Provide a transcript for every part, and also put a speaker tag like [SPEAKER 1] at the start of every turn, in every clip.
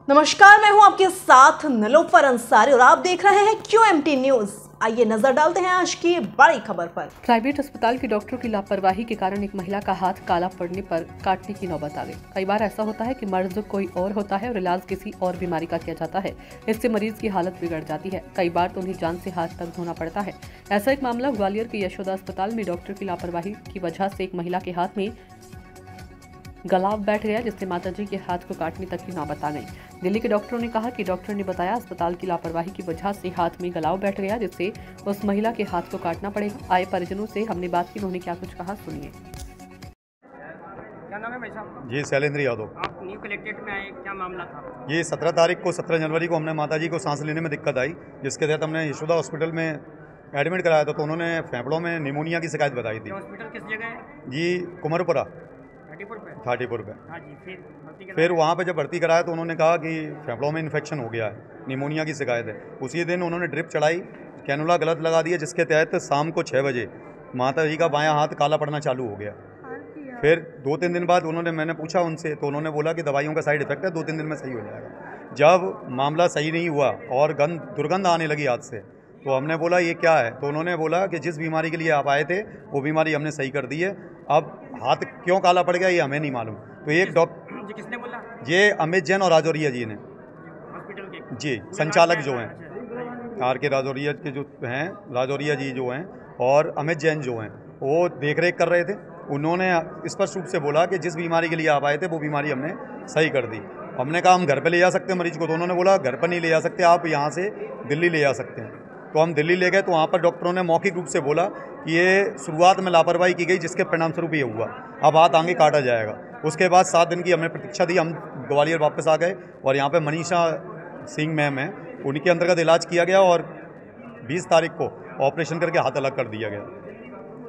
[SPEAKER 1] नमस्कार, मैं हूं आपके साथ नीलोफर अंसारी और आप देख रहे हैं QMT न्यूज। आइए नजर डालते हैं आज की बड़ी खबर पर।
[SPEAKER 2] प्राइवेट अस्पताल के डॉक्टरों की लापरवाही के कारण एक महिला का हाथ काला पड़ने पर काटने की नौबत आ गई। कई बार ऐसा होता है कि मर्ज कोई और होता है और इलाज किसी और बीमारी का किया जाता है। इससे मरीज की हालत बिगड़ जाती है। कई बार तो उन्हें जान से हाथ तक धोना पड़ता है। ऐसा एक मामला ग्वालियर के यशोदा अस्पताल में डॉक्टर की लापरवाही की वजह से एक महिला के हाथ में गलाव बैठ गया, जिससे माताजी के हाथ को काटने तक की नौबत आ गई। दिल्ली के डॉक्टरों ने कहा कि डॉक्टर ने बताया अस्पताल की लापरवाही की वजह से हाथ में गलाव बैठ गया, जिससे उस महिला के हाथ को काटना पड़ेगा। आए परिजनों से हमने बात की, उन्होंने क्या कुछ कहा, सुनिए।
[SPEAKER 3] क्या नाम है भाई साहब?
[SPEAKER 4] जी, शैलेंद्र यादव।
[SPEAKER 3] आप न्यू कलेक्ट्रेट में आए, क्या मामला था?
[SPEAKER 4] ये 17 जनवरी को हमने माताजी को सांस लेने में दिक्कत आई, जिसके तहत हमने यशोदा हॉस्पिटल में एडमिट कराया था। तो उन्होंने फेफड़ों में निमोनिया की शिकायत बताई थी।
[SPEAKER 3] हॉस्पिटल किस जगह है?
[SPEAKER 4] जी, कुमरपुरा
[SPEAKER 3] थाटीपुर पे।
[SPEAKER 4] पे।
[SPEAKER 3] हाँ जी,
[SPEAKER 4] फिर वहाँ पे जब भर्ती कराया तो उन्होंने कहा कि फेफड़ों में इन्फेक्शन हो गया है, निमोनिया की शिकायत है। उसी दिन उन्होंने ड्रिप चढ़ाई, कैनुला गलत लगा दिया, जिसके तहत शाम को 6 बजे माताजी का बायां हाथ काला पड़ना चालू हो गया। फिर 2-3 दिन बाद मैंने पूछा उनसे, तो उन्होंने बोला कि दवाइयों का साइड इफेक्ट है, 2-3 दिन में सही हो जाएगा। जब मामला सही नहीं हुआ और दुर्गंध आने लगी हाथ से, तो हमने बोला ये क्या है। तो उन्होंने बोला कि जिस बीमारी के लिए आप आए थे वो बीमारी हमने सही कर दी है, अब हाथ क्यों काला पड़ गया ये हमें नहीं मालूम। तो एक डॉक्टर,
[SPEAKER 3] किसने बोला?
[SPEAKER 4] ये अमित जैन और राजौरिया जी ने,
[SPEAKER 3] हॉस्पिटल के
[SPEAKER 4] जी संचालक जो हैं, RK राजौरिया के जो हैं, राजौरिया जी जो हैं और अमित जैन जो हैं, वो देख रेख कर रहे थे। उन्होंने स्पष्ट रूप से बोला कि जिस बीमारी के लिए आप आए थे वो बीमारी हमने सही कर दी। हमने कहा हम घर पे ले जा सकते हैं मरीज को, तो उन्होंने बोला घर पर नहीं ले जा सकते, आप यहाँ से दिल्ली ले जा सकते हैं। तो हम दिल्ली ले गए, तो वहाँ पर डॉक्टरों ने मौखिक रूप से बोला कि ये शुरुआत में लापरवाही की गई, जिसके परिणाम स्वरूप ये हुआ, अब हाथ आगे काटा जाएगा। उसके बाद 7 दिन की हमने प्रतीक्षा दी, हम ग्वालियर वापस आ गए और यहाँ पे मनीषा सिंह मैम हैं, उनके अंतर्गत इलाज किया गया और 20 तारीख को ऑपरेशन करके हाथ अलग कर दिया गया।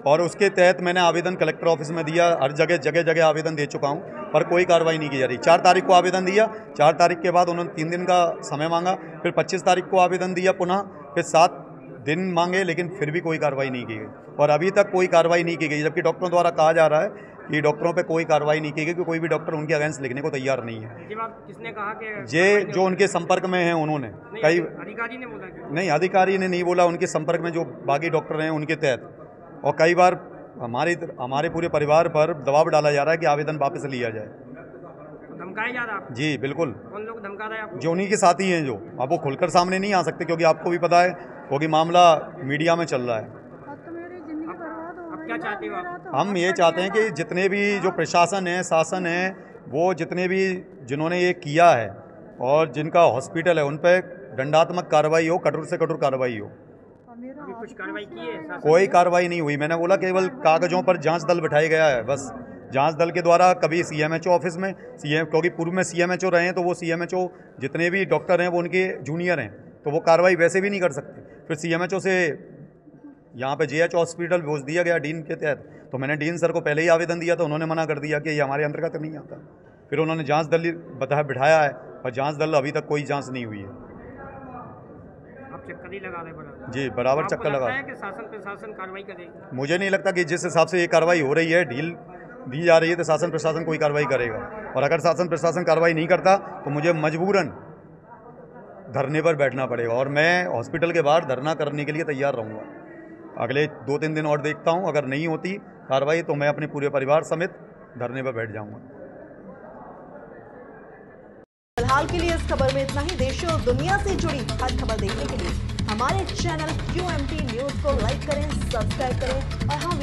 [SPEAKER 4] और उसके तहत मैंने आवेदन कलेक्टर ऑफिस में दिया, हर जगह आवेदन दे चुका हूँ, पर कोई कार्रवाई नहीं की जा रही। 4 तारीख को आवेदन दिया, 4 तारीख के बाद उन्होंने 3 दिन का समय मांगा, फिर 25 तारीख को आवेदन दिया पुनः, फिर 7 दिन मांगे, लेकिन फिर भी कोई कार्रवाई नहीं की गई और अभी तक कोई कार्रवाई नहीं की गई। जबकि डॉक्टरों द्वारा कहा जा रहा है कि डॉक्टरों पे कोई कार्रवाई नहीं की गई, क्योंकि कोई भी डॉक्टर उनके अगेंस्ट लिखने को तैयार नहीं है।
[SPEAKER 3] किसने कहा कि
[SPEAKER 4] ये जो उनके संपर्क में हैं उन्होंने कई
[SPEAKER 3] अधिकारी ने बोला कि?
[SPEAKER 4] नहीं, अधिकारी ने नहीं बोला, उनके संपर्क में जो बाकी डॉक्टर हैं उनके तहत। और कई बार हमारे पूरे परिवार पर दबाव डाला जा रहा है कि आवेदन वापस लिया जाए।
[SPEAKER 3] धमकाया जा रहा है?
[SPEAKER 4] जी बिल्कुल।
[SPEAKER 3] कौन लोग धमका रहे हैं आपको?
[SPEAKER 4] जो उन्हीं के साथी हैं, जो अब वो खुलकर सामने नहीं आ सकते, क्योंकि आपको भी पता है, क्योंकि मामला मीडिया में चल रहा है।
[SPEAKER 3] अब क्या चाहते हो आप?
[SPEAKER 4] हम ये चाहते हैं कि जितने भी जो प्रशासन है, शासन है, वो जितने भी जिन्होंने ये किया है और जिनका हॉस्पिटल है, उन पर दंडात्मक कार्रवाई हो, कठोर से कठोर कार्रवाई हो।
[SPEAKER 3] अभी कुछ कार्रवाई की है?
[SPEAKER 4] कोई कार्रवाई नहीं हुई। मैंने बोला केवल कागजों पर जांच दल बिठाया गया है, बस। जांच दल के द्वारा कभी CMHO ऑफिस में क्योंकि पूर्व में CMHO रहे हैं, तो वो CMHO जितने भी डॉक्टर हैं वो उनके जूनियर हैं, तो वो कार्रवाई वैसे भी नहीं कर सकते। फिर CMHO से यहाँ पे JH हॉस्पिटल भेज दिया गया डीन के तहत, तो मैंने डीन सर को पहले ही आवेदन दिया, तो उन्होंने मना कर दिया कि ये हमारे अंतर्गत नहीं आता। फिर उन्होंने जाँच दल बिठाया है, और जाँच दल अभी तक कोई जाँच नहीं हुई है।
[SPEAKER 3] चक्कर ही लगा रहे बराबर?
[SPEAKER 4] जी, बराबर चक्कर लगा
[SPEAKER 3] है कि शासन प्रशासन कार्रवाई करेगी?
[SPEAKER 4] मुझे नहीं लगता कि जिस हिसाब से ये कार्रवाई हो रही है, ढील दी जा रही है, तो शासन प्रशासन कोई कार्रवाई करेगा। और अगर शासन प्रशासन कार्रवाई नहीं करता तो मुझे मजबूरन धरने पर बैठना पड़ेगा, और मैं हॉस्पिटल के बाहर धरना करने के लिए तैयार रहूँगा। अगले 2-3 दिन और देखता हूँ, अगर नहीं होती कार्रवाई तो मैं अपने पूरे परिवार समेत धरने पर बैठ जाऊँगा।
[SPEAKER 1] फिलहाल के लिए इस खबर में इतना ही। देश और दुनिया से जुड़ी हर खबर देखने के लिए हमारे चैनल QMT न्यूज को लाइक करें, सब्सक्राइब करें और हाँ,